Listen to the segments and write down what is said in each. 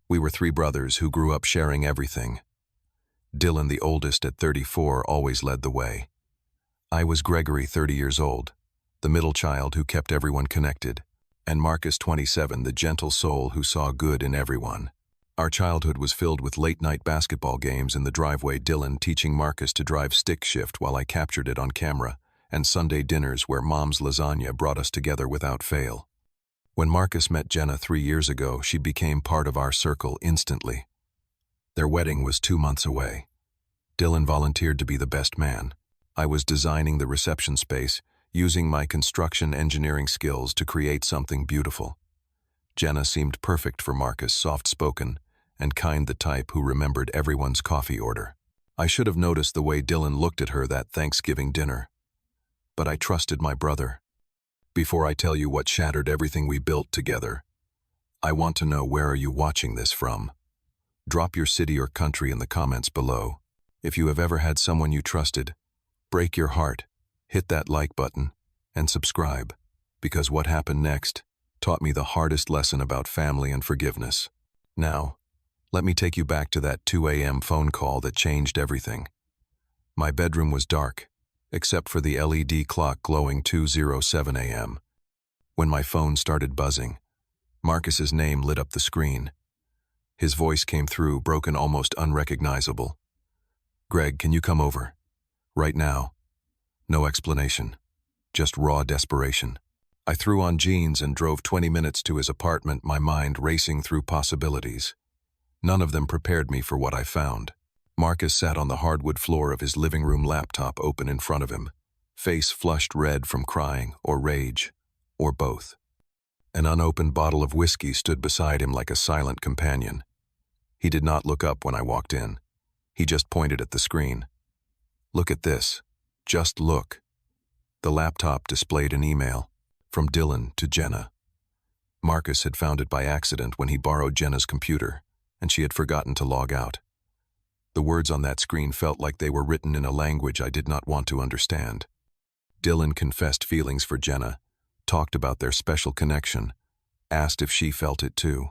We were three brothers who grew up sharing everything. Dylan, the oldest at 34, always led the way. I was Gregory, 30 years old, the middle child who kept everyone connected, and Marcus, 27, the gentle soul who saw good in everyone. Our childhood was filled with late-night basketball games in the driveway, Dylan teaching Marcus to drive stick shift while I captured it on camera, and Sunday dinners where Mom's lasagna brought us together without fail. When Marcus met Jenna 3 years ago, she became part of our circle instantly. Their wedding was 2 months away. Dylan volunteered to be the best man. I was designing the reception space, using my construction engineering skills to create something beautiful. Jenna seemed perfect for Marcus, soft-spoken and kind, the type who remembered everyone's coffee order. I should have noticed the way Dylan looked at her that Thanksgiving dinner. But I trusted my brother. Before I tell you what shattered everything we built together, I want to know, where are you watching this from? Drop your city or country in the comments below. If you have ever had someone you trusted break your heart, hit that like button and subscribe, because what happened next taught me the hardest lesson about family and forgiveness. Now, let me take you back to that 2 a.m. phone call that changed everything. My bedroom was dark, except for the LED clock glowing 2:07 a.m. When my phone started buzzing, Marcus's name lit up the screen. His voice came through, broken, almost unrecognizable. "Greg, can you come over? Right now." No explanation, just raw desperation. I threw on jeans and drove 20 minutes to his apartment, my mind racing through possibilities. None of them prepared me for what I found. Marcus sat on the hardwood floor of his living room, laptop open in front of him, face flushed red from crying or rage, or both. An unopened bottle of whiskey stood beside him like a silent companion. He did not look up when I walked in. He just pointed at the screen. "Look at this. Just look." The laptop displayed an email from Dylan to Jenna. Marcus had found it by accident when he borrowed Jenna's computer, and she had forgotten to log out. The words on that screen felt like they were written in a language I did not want to understand. Dylan confessed feelings for Jenna, talked about their special connection, asked if she felt it too.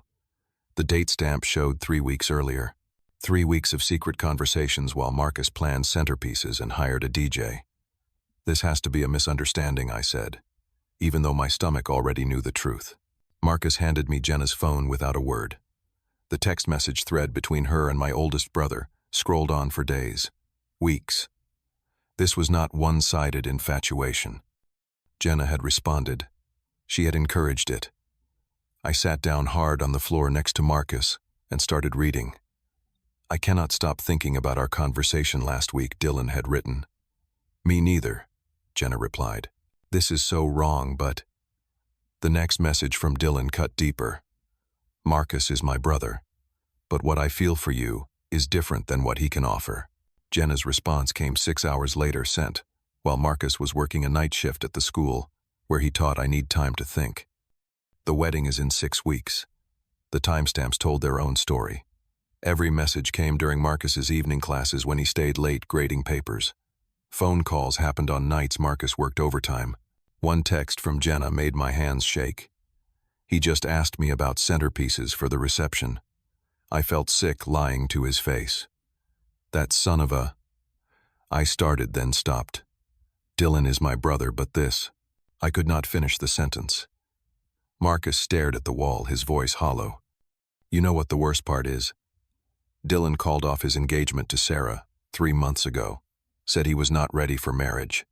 The date stamp showed 3 weeks earlier. 3 weeks of secret conversations while Marcus planned centerpieces and hired a DJ. "This has to be a misunderstanding," I said, even though my stomach already knew the truth. Marcus handed me Jenna's phone without a word. The text message thread between her and my oldest brother scrolled on for days, weeks. This was not one-sided infatuation. Jenna had responded. She had encouraged it. I sat down hard on the floor next to Marcus and started reading. "I cannot stop thinking about our conversation last week," Dylan had written. "Me neither," Jenna replied. "This is so wrong, but..." The next message from Dylan cut deeper. "Marcus is my brother, but what I feel for you is different than what he can offer." Jenna's response came 6 hours later, sent while Marcus was working a night shift at the school, where he taught. "I need time to think. The wedding is in 6 weeks. The timestamps told their own story. Every message came during Marcus's evening classes when he stayed late grading papers. Phone calls happened on nights Marcus worked overtime. One text from Jenna made my hands shake. "He just asked me about centerpieces for the reception." I felt sick lying to his face. "That son of a..." I started, then stopped. "Dylan is my brother, but this..." I could not finish the sentence. Marcus stared at the wall, his voice hollow. "You know what the worst part is? Dylan called off his engagement to Sarah 3 months ago, said he was not ready for marriage.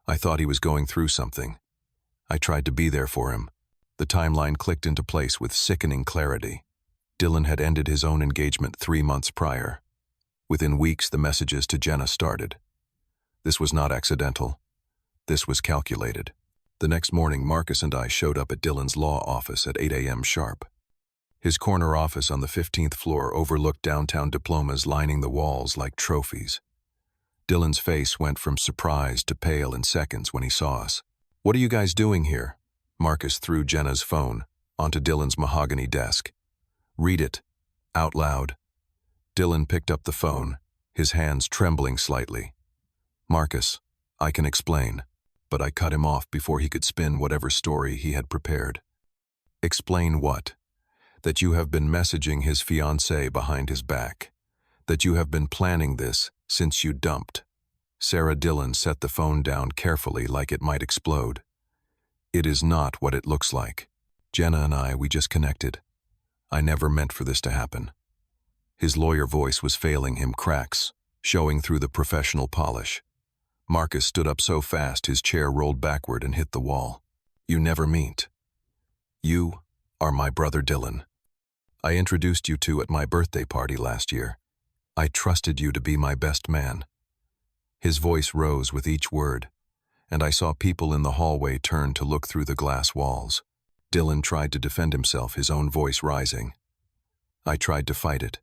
I thought he was going through something. I tried to be there for him." The timeline clicked into place with sickening clarity. Dylan had ended his own engagement 3 months prior. Within weeks, the messages to Jenna started. This was not accidental. This was calculated. The next morning, Marcus and I showed up at Dylan's law office at 8 a.m. sharp. His corner office on the 15th floor overlooked downtown, diplomas lining the walls like trophies. Dylan's face went from surprise to pale in seconds when he saw us. "What are you guys doing here?" Marcus threw Jenna's phone onto Dylan's mahogany desk. "Read it, out loud." Dylan picked up the phone, his hands trembling slightly. "Marcus, I can explain," but I cut him off before he could spin whatever story he had prepared. "Explain what?" that you have been messaging his fiancée behind his back, that you have been planning this since you dumped. Sarah Dillon set the phone down carefully like it might explode. It is not what it looks like. Jenna and we just connected. I never meant for this to happen. His lawyer voice was failing him, cracks showing through the professional polish. Marcus stood up so fast his chair rolled backward and hit the wall. You never meant. You are my brother Dylan. I introduced you two at my birthday party last year. I trusted you to be my best man. His voice rose with each word, and I saw people in the hallway turn to look through the glass walls. Dylan tried to defend himself, his own voice rising. I tried to fight it.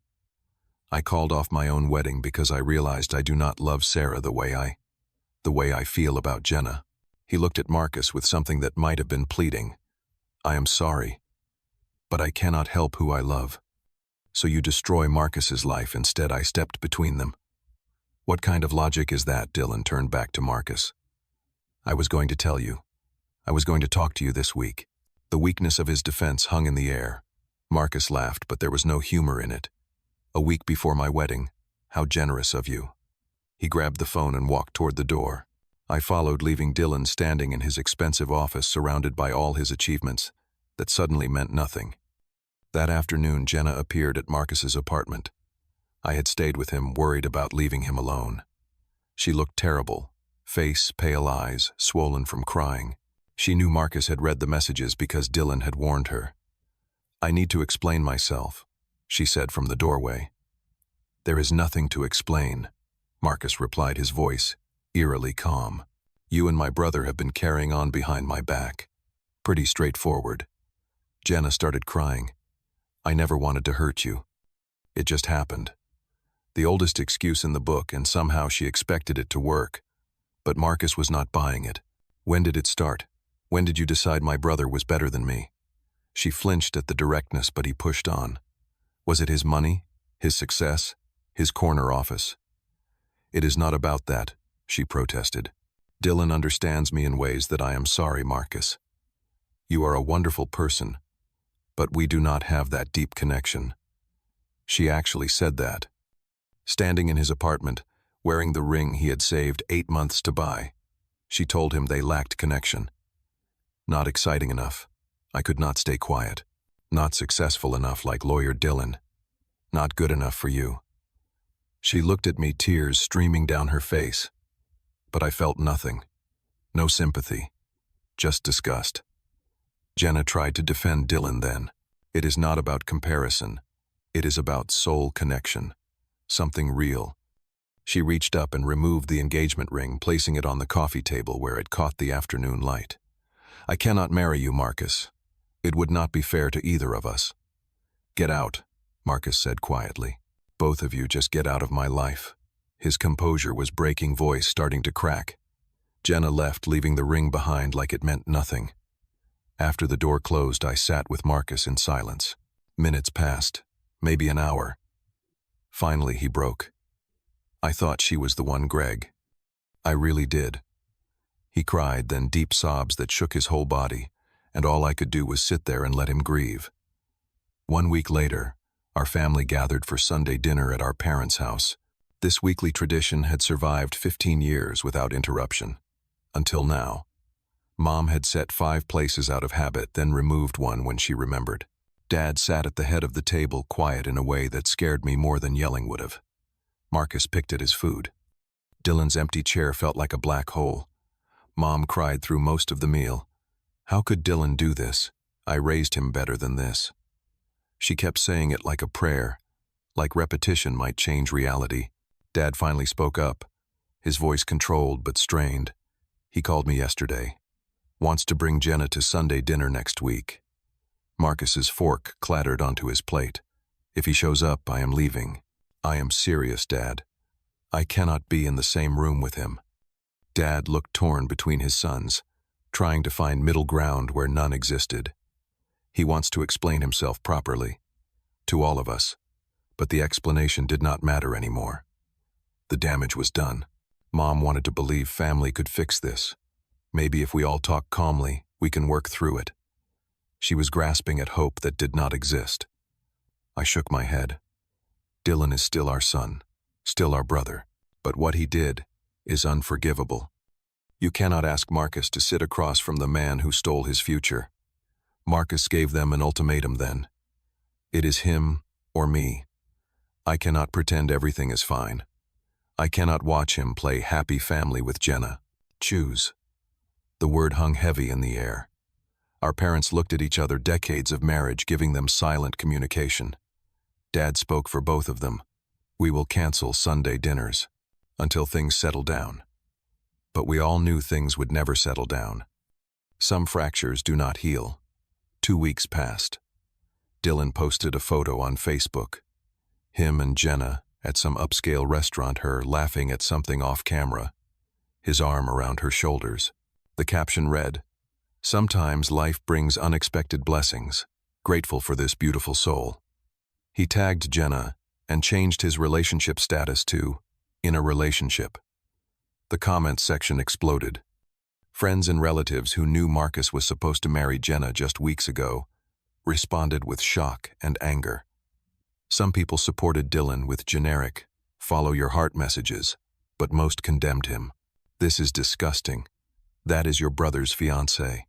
I called off my own wedding because I realized I do not love Sarah the way I feel about Jenna. He looked at Marcus with something that might have been pleading. I am sorry, but I cannot help who I love. So you destroy Marcus's life instead. I stepped between them. What kind of logic is that? Dylan turned back to Marcus. I was going to tell you. I was going to talk to you this week. The weakness of his defense hung in the air. Marcus laughed, but there was no humor in it. A week before my wedding. How generous of you. He grabbed the phone and walked toward the door. I followed, leaving Dylan standing in his expensive office surrounded by all his achievements that suddenly meant nothing. That afternoon, Jenna appeared at Marcus's apartment. I had stayed with him, worried about leaving him alone. She looked terrible, face, pale eyes, swollen from crying. She knew Marcus had read the messages because Dylan had warned her. I need to explain myself, she said from the doorway. There is nothing to explain, Marcus replied, his voice eerily calm. You and my brother have been carrying on behind my back. Pretty straightforward. Jenna started crying. I never wanted to hurt you. It just happened. The oldest excuse in the book, and somehow she expected it to work. But Marcus was not buying it. When did it start? When did you decide my brother was better than me? She flinched at the directness, but he pushed on. Was it his money, his success, his corner office? It is not about that, she protested. Dylan understands me in ways that I am sorry, Marcus. You are a wonderful person, but we do not have that deep connection. She actually said that. Standing in his apartment, wearing the ring he had saved 8 months to buy, she told him they lacked connection. Not exciting enough. I could not stay quiet. Not successful enough like lawyer Dylan. Not good enough for you. She looked at me, tears streaming down her face. But I felt nothing. No sympathy. Just disgust. Jenna tried to defend Dylan then. It is not about comparison. It is about soul connection. Something real. She reached up and removed the engagement ring, placing it on the coffee table where it caught the afternoon light. I cannot marry you, Marcus. It would not be fair to either of us. Get out, Marcus said quietly. Both of you just get out of my life. His composure was breaking, voice starting to crack. Jenna left, leaving the ring behind like it meant nothing. After the door closed, I sat with Marcus in silence. Minutes passed, maybe an hour. Finally, he broke. I thought she was the one, Greg. I really did. He cried, then deep sobs that shook his whole body, and all I could do was sit there and let him grieve. 1 week later, our family gathered for Sunday dinner at our parents' house. This weekly tradition had survived 15 years without interruption. Until now. Mom had set 5 places out of habit, then removed one when she remembered. Dad sat at the head of the table, quiet in a way that scared me more than yelling would have. Marcus picked at his food. Dylan's empty chair felt like a black hole. Mom cried through most of the meal. How could Dylan do this? I raised him better than this. She kept saying it like a prayer, like repetition might change reality. Dad finally spoke up, his voice controlled but strained. He called me yesterday. Wants to bring Jenna to Sunday dinner next week. Marcus's fork clattered onto his plate. If he shows up, I am leaving. I am serious, Dad. I cannot be in the same room with him. Dad looked torn between his sons, trying to find middle ground where none existed. He wants to explain himself properly, to all of us, but the explanation did not matter anymore. The damage was done. Mom wanted to believe family could fix this. Maybe if we all talk calmly, we can work through it. She was grasping at hope that did not exist. I shook my head. Dylan is still our son, still our brother, but what he did is unforgivable. You cannot ask Marcus to sit across from the man who stole his future. Marcus gave them an ultimatum then. It is him or me. I cannot pretend everything is fine. I cannot watch him play happy family with Jenna. Choose. The word hung heavy in the air. Our parents looked at each other, decades of marriage giving them silent communication. Dad spoke for both of them. We will cancel Sunday dinners until things settle down. But we all knew things would never settle down. Some fractures do not heal. 2 weeks passed. Dylan posted a photo on Facebook. Him and Jenna at some upscale restaurant, her laughing at something off camera, his arm around her shoulders. The caption read, "Sometimes life brings unexpected blessings. Grateful for this beautiful soul." He tagged Jenna and changed his relationship status to "in a relationship." The comments section exploded. Friends and relatives who knew Marcus was supposed to marry Jenna just weeks ago responded with shock and anger. Some people supported Dylan with generic, follow your heart messages, but most condemned him. "This is disgusting. That is your brother's fiancée."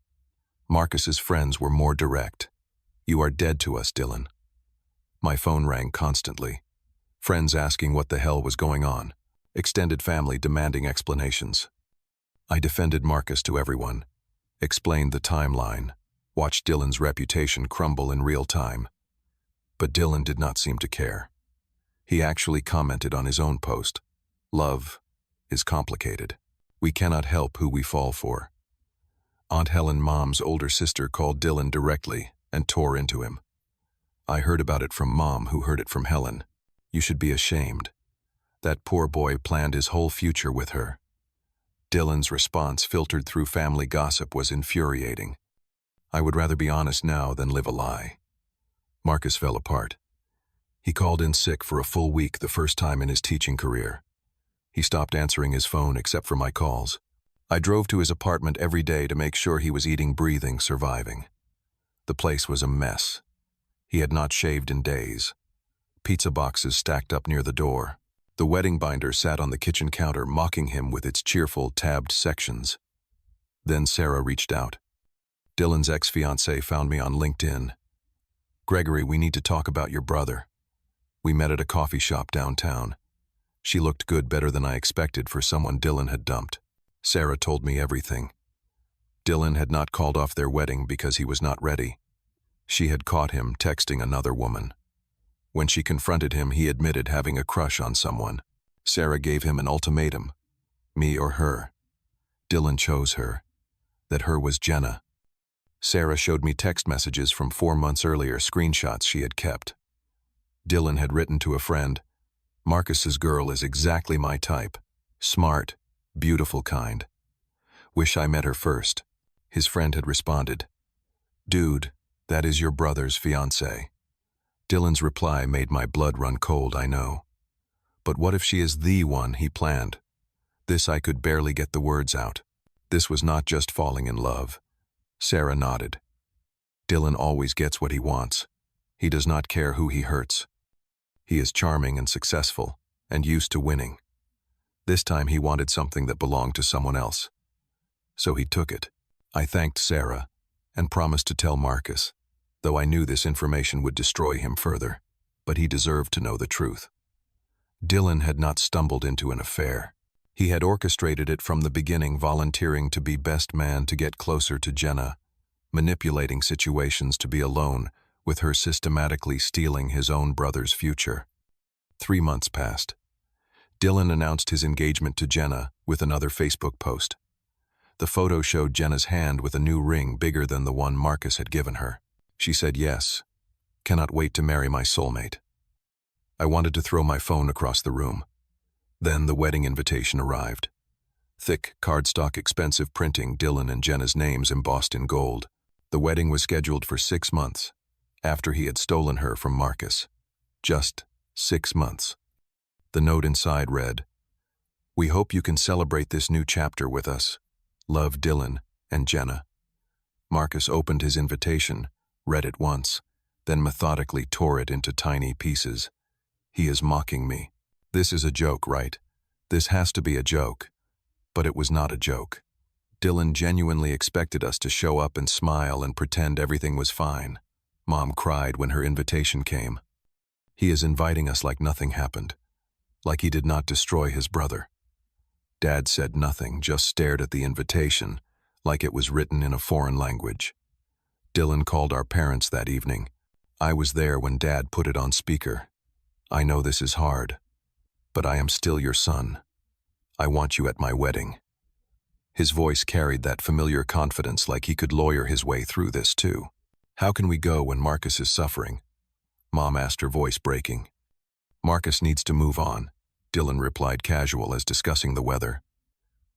Marcus's friends were more direct. "You are dead to us, Dylan." My phone rang constantly. Friends asking what the hell was going on. Extended family demanding explanations. I defended Marcus to everyone, explained the timeline, watched Dylan's reputation crumble in real time. But Dylan did not seem to care. He actually commented on his own post, "Love is complicated. We cannot help who we fall for." Aunt Helen, Mom's older sister, called Dylan directly and tore into him. I heard about it from Mom, who heard it from Helen. "You should be ashamed. That poor boy planned his whole future with her." Dylan's response, filtered through family gossip, was infuriating. "I would rather be honest now than live a lie." Marcus fell apart. He called in sick for a full week, the first time in his teaching career. He stopped answering his phone except for my calls. I drove to his apartment every day to make sure he was eating, breathing, surviving. The place was a mess. He had not shaved in days. Pizza boxes stacked up near the door. The wedding binder sat on the kitchen counter, mocking him with its cheerful, tabbed sections. Then Sarah reached out. Dylan's ex-fiancée found me on LinkedIn. "Gregory, we need to talk about your brother." We met at a coffee shop downtown. She looked good, better than I expected for someone Dylan had dumped. Sarah told me everything. Dylan had not called off their wedding because he was not ready. She had caught him texting another woman. When she confronted him, he admitted having a crush on someone. Sarah gave him an ultimatum, me or her. Dylan chose her. That her was Jenna. Sarah showed me text messages from 4 months earlier, screenshots she had kept. Dylan had written to a friend, "Marcus's girl is exactly my type. Smart, beautiful kind. Wish I met her first." His friend had responded, "Dude, that is your brother's fiancée." Dylan's reply made my blood run cold, I know. But what if she is the one he planned? This I could barely get the words out. This was not just falling in love. Sarah nodded. Dylan always gets what he wants. He does not care who he hurts. He is charming and successful, and used to winning. This time he wanted something that belonged to someone else. So he took it. I thanked Sarah, and promised to tell Marcus, though I knew this information would destroy him further, but he deserved to know the truth. Dylan had not stumbled into an affair. He had orchestrated it from the beginning, volunteering to be best man to get closer to Jenna, manipulating situations to be alone, with her systematically stealing his own brother's future. 3 months passed. Dylan announced his engagement to Jenna with another Facebook post. The photo showed Jenna's hand with a new ring bigger than the one Marcus had given her. She said, "Yes, cannot wait to marry my soulmate." I wanted to throw my phone across the room. Then the wedding invitation arrived. Thick, cardstock, expensive printing, Dylan and Jenna's names embossed in gold. The wedding was scheduled for 6 months, after he had stolen her from Marcus. Just 6 months. The note inside read, "We hope you can celebrate this new chapter with us. Love, Dylan and Jenna." Marcus opened his invitation, read it once, then methodically tore it into tiny pieces. He is mocking me. This is a joke, right? This has to be a joke. But it was not a joke. Dylan genuinely expected us to show up and smile and pretend everything was fine. Mom cried when her invitation came. He is inviting us like nothing happened, like he did not destroy his brother. Dad said nothing, just stared at the invitation, like it was written in a foreign language. Dylan called our parents that evening. I was there when Dad put it on speaker. I know this is hard, but I am still your son. I want you at my wedding. His voice carried that familiar confidence, like he could lawyer his way through this too. How can we go when Marcus is suffering? Mom asked, her voice breaking. Marcus needs to move on, Dylan replied, casual as discussing the weather.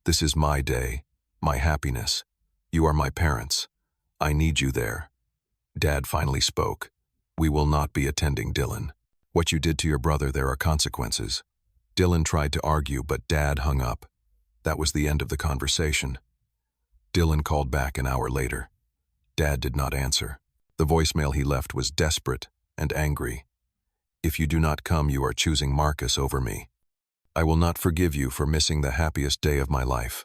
This is my day, my happiness. You are my parents. I need you there. Dad finally spoke. We will not be attending, Dylan. What you did to your brother, there are consequences. Dylan tried to argue, but Dad hung up. That was the end of the conversation. Dylan called back an hour later. Dad did not answer. The voicemail he left was desperate and angry. If you do not come, you are choosing Marcus over me. I will not forgive you for missing the happiest day of my life.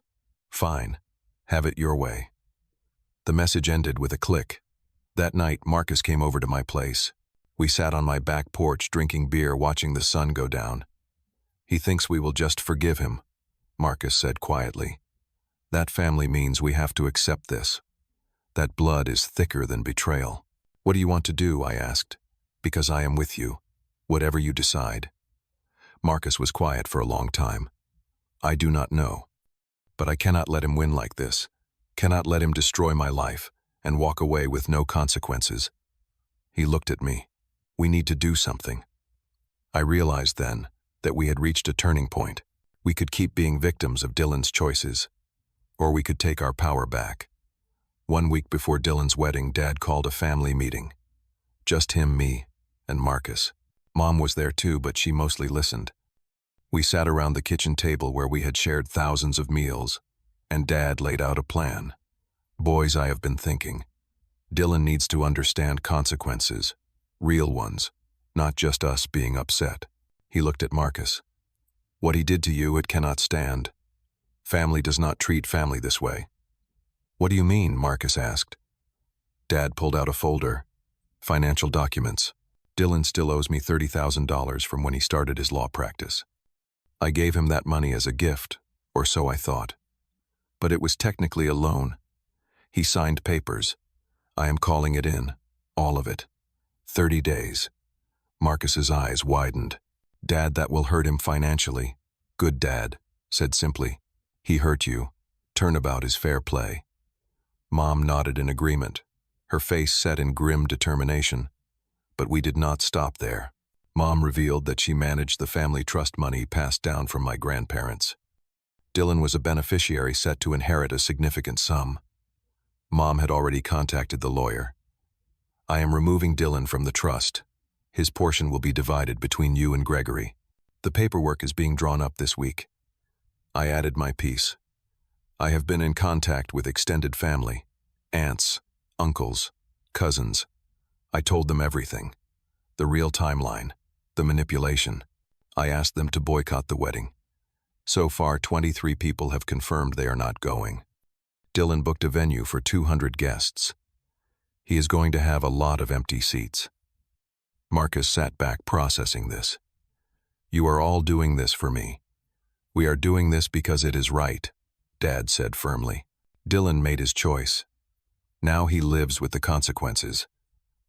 Fine. Have it your way. The message ended with a click. That night, Marcus came over to my place. We sat on my back porch drinking beer, watching the sun go down. He thinks we will just forgive him, Marcus said quietly. That family means we have to accept this. That blood is thicker than betrayal. What do you want to do? I asked. Because I am with you. Whatever you decide. Marcus was quiet for a long time. I do not know. But I cannot let him win like this. Cannot let him destroy my life and walk away with no consequences. He looked at me. We need to do something. I realized then that we had reached a turning point. We could keep being victims of Dylan's choices, or we could take our power back. 1 week before Dylan's wedding, Dad called a family meeting. Just him, me, and Marcus. Mom was there too, but she mostly listened. We sat around the kitchen table where we had shared thousands of meals, and Dad laid out a plan. Boys, I have been thinking. Dylan needs to understand consequences, real ones, not just us being upset. He looked at Marcus. What he did to you, it cannot stand. Family does not treat family this way. What do you mean? Marcus asked. Dad pulled out a folder. Financial documents. Dylan still owes me $30,000 from when he started his law practice. I gave him that money as a gift, or so I thought. But it was technically a loan. He signed papers. I am calling it in, all of it. 30 days. Marcus's eyes widened. Dad, that will hurt him financially. Good, Dad said simply. He hurt you. Turnabout is fair play. Mom nodded in agreement, her face set in grim determination. But we did not stop there. Mom revealed that she managed the family trust money passed down from my grandparents. Dylan was a beneficiary set to inherit a significant sum. Mom had already contacted the lawyer. I am removing Dylan from the trust. His portion will be divided between you and Gregory. The paperwork is being drawn up this week. I added my piece. I have been in contact with extended family, aunts, uncles, cousins. I told them everything. The real timeline, the manipulation. I asked them to boycott the wedding. So far, 23 people have confirmed they are not going. Dylan booked a venue for 200 guests. He is going to have a lot of empty seats. Marcus sat back processing this. You are all doing this for me. We are doing this because it is right, Dad said firmly. Dylan made his choice. Now he lives with the consequences.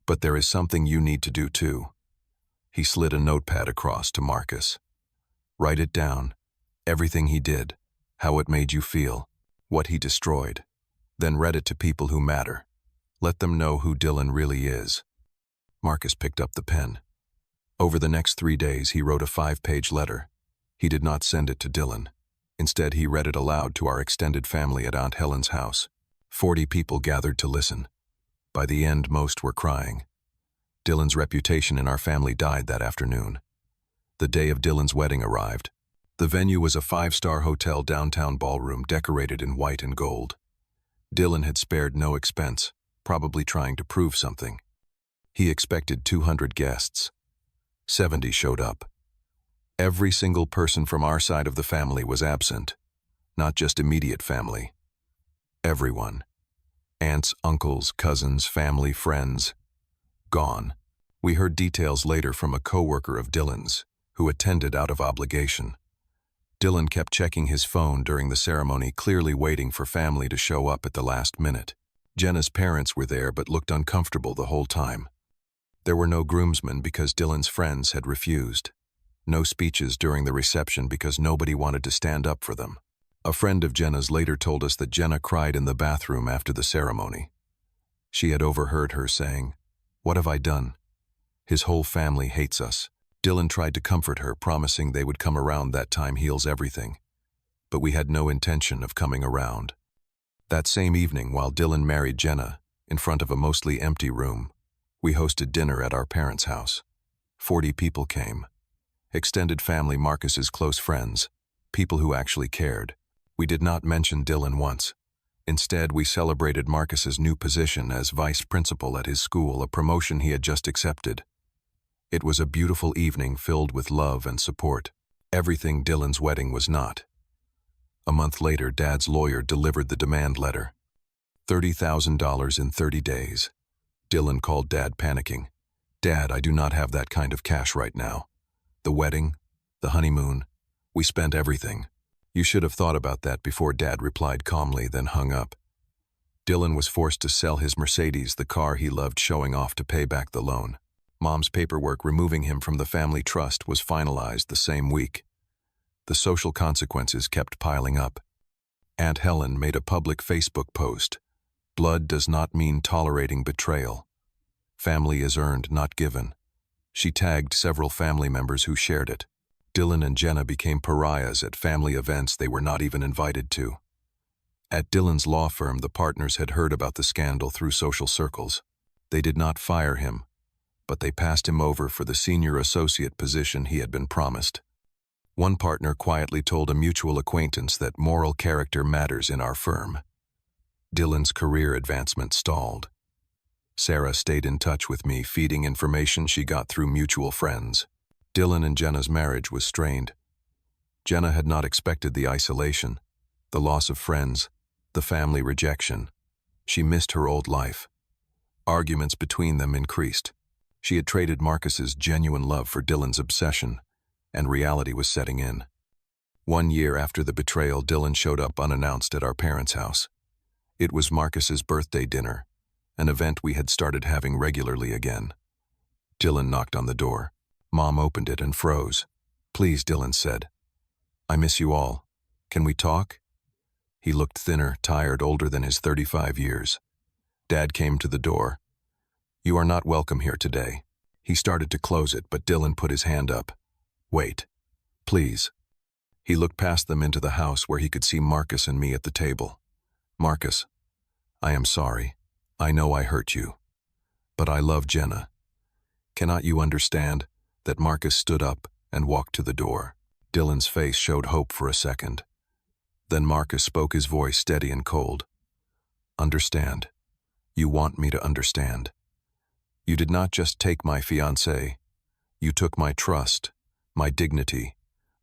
But there is something you need to do too. He slid a notepad across to Marcus. Write it down. Everything he did, how it made you feel, what he destroyed. Then read it to people who matter. Let them know who Dylan really is. Marcus picked up the pen. Over the next 3 days, he wrote a 5-page letter. He did not send it to Dylan. Instead, he read it aloud to our extended family at Aunt Helen's house. 40 people gathered to listen. By the end, most were crying. Dylan's reputation in our family died that afternoon. The day of Dylan's wedding arrived. The venue was a 5-star hotel downtown ballroom decorated in white and gold. Dylan had spared no expense, probably trying to prove something. He expected 200 guests. 70 showed up. Every single person from our side of the family was absent, not just immediate family. Everyone. Aunts, uncles, cousins, family, friends. Gone. We heard details later from a coworker of Dylan's, who attended out of obligation. Dylan kept checking his phone during the ceremony, clearly waiting for family to show up at the last minute. Jenna's parents were there but looked uncomfortable the whole time. There were no groomsmen because Dylan's friends had refused. No speeches during the reception because nobody wanted to stand up for them. A friend of Jenna's later told us that Jenna cried in the bathroom after the ceremony. She had overheard her saying, "What have I done? His whole family hates us." Dylan tried to comfort her, promising they would come around. That time heals everything. But we had no intention of coming around. That same evening, while Dylan married Jenna, in front of a mostly empty room, we hosted dinner at our parents' house. 40 people came. Extended family, Marcus's close friends, people who actually cared. We did not mention Dylan once. Instead, we celebrated Marcus's new position as vice principal at his school, a promotion he had just accepted. It was a beautiful evening filled with love and support. Everything Dylan's wedding was not. A month later, Dad's lawyer delivered the demand letter. $30,000 in 30 days. Dylan called Dad, panicking. "Dad, I do not have that kind of cash right now. The wedding, the honeymoon, we spent everything." "You should have thought about that before," Dad replied calmly, then hung up. Dylan was forced to sell his Mercedes, the car he loved, showing off to pay back the loan. Mom's paperwork removing him from the family trust was finalized the same week. The social consequences kept piling up. Aunt Helen made a public Facebook post. "Blood does not mean tolerating betrayal. Family is earned, not given." She tagged several family members who shared it. Dylan and Jenna became pariahs at family events they were not even invited to. At Dylan's law firm, the partners had heard about the scandal through social circles. They did not fire him, but they passed him over for the senior associate position he had been promised. One partner quietly told a mutual acquaintance that moral character matters in our firm. Dylan's career advancement stalled. Sarah stayed in touch with me, feeding information she got through mutual friends. Dylan and Jenna's marriage was strained. Jenna had not expected the isolation, the loss of friends, the family rejection. She missed her old life. Arguments between them increased. She had traded Marcus's genuine love for Dylan's obsession, and reality was setting in. 1 year after the betrayal, Dylan showed up unannounced at our parents' house. It was Marcus's birthday dinner, an event we had started having regularly again. Dylan knocked on the door. Mom opened it and froze. "Please," Dylan said. "I miss you all. Can we talk?" He looked thinner, tired, older than his 35 years. Dad came to the door. "You are not welcome here today." He started to close it, but Dylan put his hand up. "Wait. Please." He looked past them into the house where he could see Marcus and me at the table. "Marcus, I am sorry. I know I hurt you. But I love Jenna. Cannot you understand?" That Marcus stood up and walked to the door. Dylan's face showed hope for a second. Then Marcus spoke, his voice steady and cold. "Understand. You want me to understand. You did not just take my fiancée. You took my trust, my dignity,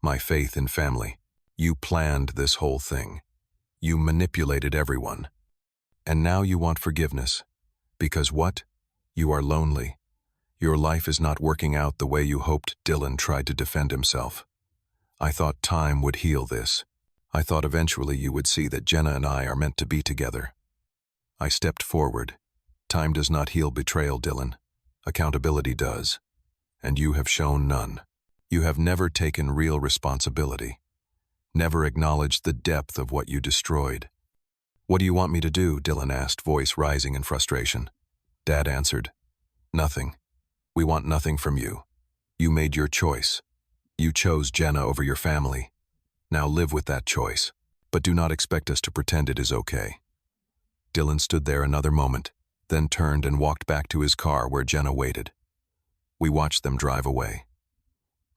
my faith in family. You planned this whole thing. You manipulated everyone. And now you want forgiveness. Because what? You are lonely. Your life is not working out the way you hoped." Dylan tried to defend himself. "I thought time would heal this. I thought eventually you would see that Jenna and I are meant to be together." I stepped forward. "Time does not heal betrayal, Dylan. Accountability does. And you have shown none. You have never taken real responsibility. Never acknowledged the depth of what you destroyed." "What do you want me to do?" Dylan asked, voice rising in frustration. Dad answered, "Nothing. We want nothing from you. You made your choice. You chose Jenna over your family. Now live with that choice. But do not expect us to pretend it is okay." Dylan stood there another moment, then turned and walked back to his car where Jenna waited. We watched them drive away.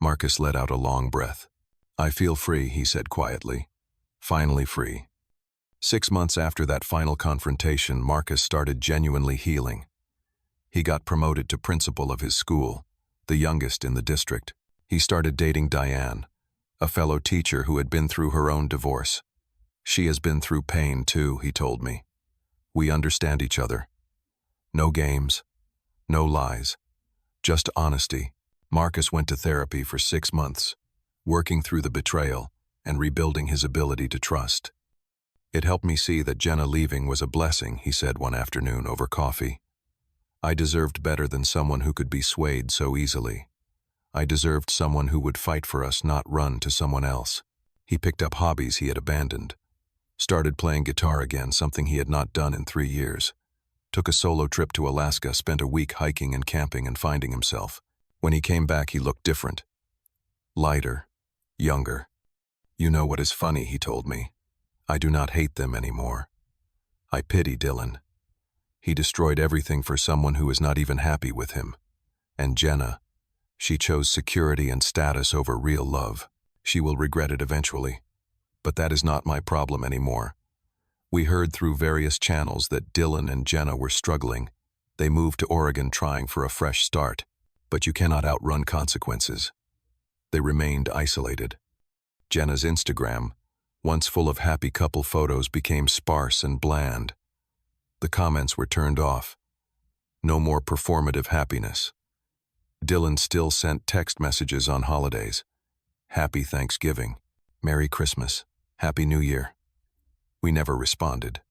Marcus let out a long breath. "I feel free," he said quietly. "Finally free." 6 months after that final confrontation, Marcus started genuinely healing. He got promoted to principal of his school, the youngest in the district. He started dating Diane, a fellow teacher who had been through her own divorce. She has been through pain too, he told me. We understand each other. No games, no lies, just honesty. Marcus went to therapy for 6 months, working through the betrayal and rebuilding his ability to trust. It helped me see that Jenna leaving was a blessing, he said one afternoon over coffee. I deserved better than someone who could be swayed so easily. I deserved someone who would fight for us, not run to someone else. He picked up hobbies he had abandoned. Started playing guitar again, something he had not done in 3 years. Took a solo trip to Alaska, spent a week hiking and camping and finding himself. When he came back, he looked different. Lighter, younger. You know what is funny, he told me. I do not hate them anymore. I pity Dylan. He destroyed everything for someone who is not even happy with him. And Jenna, she chose security and status over real love. She will regret it eventually. But that is not my problem anymore. We heard through various channels that Dylan and Jenna were struggling. They moved to Oregon trying for a fresh start. But you cannot outrun consequences. They remained isolated. Jenna's Instagram, once full of happy couple photos, became sparse and bland. The comments were turned off. No more performative happiness. Dylan still sent text messages on holidays. Happy Thanksgiving. Merry Christmas. Happy New Year. We never responded.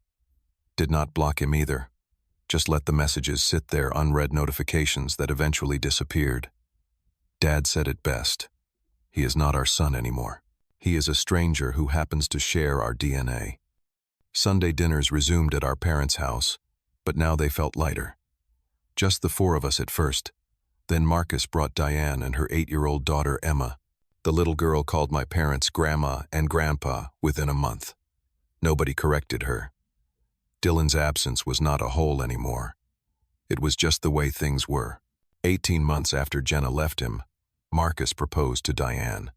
Did not block him either. Just let the messages sit there, unread notifications that eventually disappeared. Dad said it best. He is not our son anymore. He is a stranger who happens to share our DNA. Sunday dinners resumed at our parents' house, but now they felt lighter. Just the 4 of us at first. Then Marcus brought Diane and her 8-year-old daughter Emma. The little girl called my parents Grandma and Grandpa within a month. Nobody corrected her. Dylan's absence was not a hole anymore. It was just the way things were. 18 months after Jenna left him, Marcus proposed to Diane.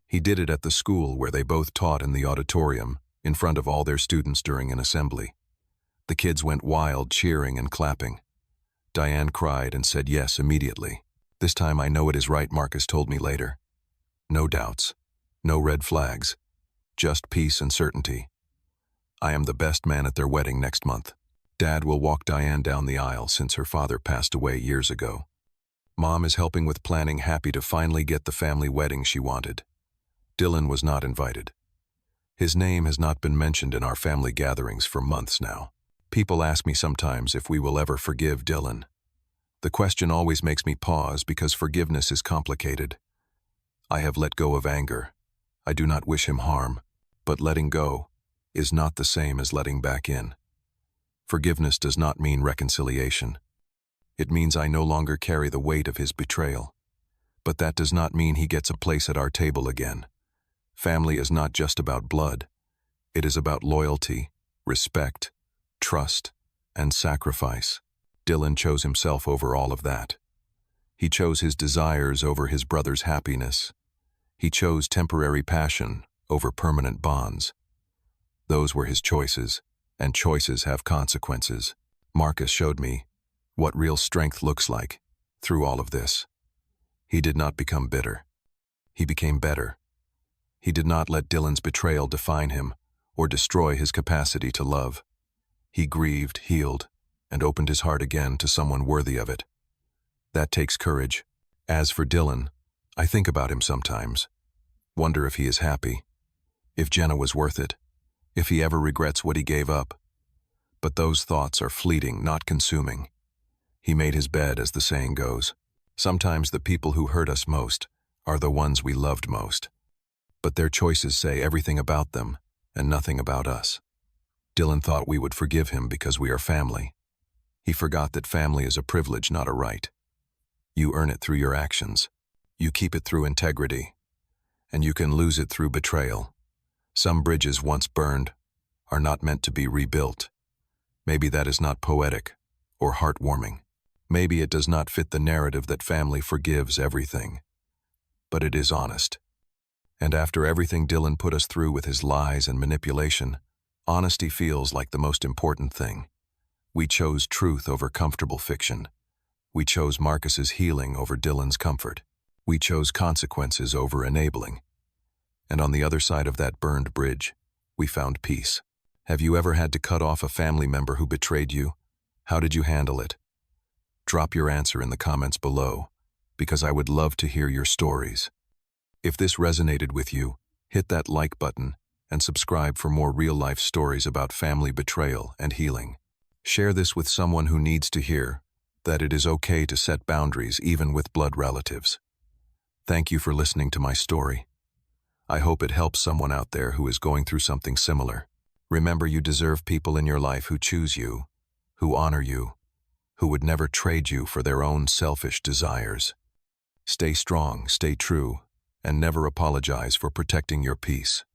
He did it at the school where they both taught, in the auditorium, in front of all their students during an assembly. The kids went wild, cheering and clapping. Diane cried and said yes immediately. This time I know it is right, Marcus told me later. No doubts, no red flags, just peace and certainty. I am the best man at their wedding next month. Dad will walk Diane down the aisle since her father passed away years ago. Mom is helping with planning, happy to finally get the family wedding she wanted. Dylan was not invited. His name has not been mentioned in our family gatherings for months now. People ask me sometimes if we will ever forgive Dylan. The question always makes me pause because forgiveness is complicated. I have let go of anger. I do not wish him harm, but letting go is not the same as letting back in. Forgiveness does not mean reconciliation. It means I no longer carry the weight of his betrayal. But that does not mean he gets a place at our table again. Family is not just about blood. It is about loyalty, respect, trust, and sacrifice. Dylan chose himself over all of that. He chose his desires over his brother's happiness. He chose temporary passion over permanent bonds. Those were his choices, and choices have consequences. Marcus showed me what real strength looks like through all of this. He did not become bitter. He became better. He did not let Dylan's betrayal define him or destroy his capacity to love. He grieved, healed, and opened his heart again to someone worthy of it. That takes courage. As for Dylan, I think about him sometimes. Wonder if he is happy. If Jenna was worth it. If he ever regrets what he gave up. But those thoughts are fleeting, not consuming. He made his bed, as the saying goes. Sometimes the people who hurt us most are the ones we loved most. But their choices say everything about them and nothing about us. Dylan thought we would forgive him because we are family. He forgot that family is a privilege, not a right. You earn it through your actions. You keep it through integrity. And you can lose it through betrayal. Some bridges once burned are not meant to be rebuilt. Maybe that is not poetic or heartwarming. Maybe it does not fit the narrative that family forgives everything. But it is honest. And after everything Dylan put us through with his lies and manipulation, honesty feels like the most important thing. We chose truth over comfortable fiction. We chose Marcus's healing over Dylan's comfort. We chose consequences over enabling. And on the other side of that burned bridge, we found peace. Have you ever had to cut off a family member who betrayed you? How did you handle it? Drop your answer in the comments below, because I would love to hear your stories. If this resonated with you, hit that like button and subscribe for more real-life stories about family betrayal and healing. Share this with someone who needs to hear that it is okay to set boundaries even with blood relatives. Thank you for listening to my story. I hope it helps someone out there who is going through something similar. Remember, you deserve people in your life who choose you, who honor you, who would never trade you for their own selfish desires. Stay strong, stay true, and never apologize for protecting your peace.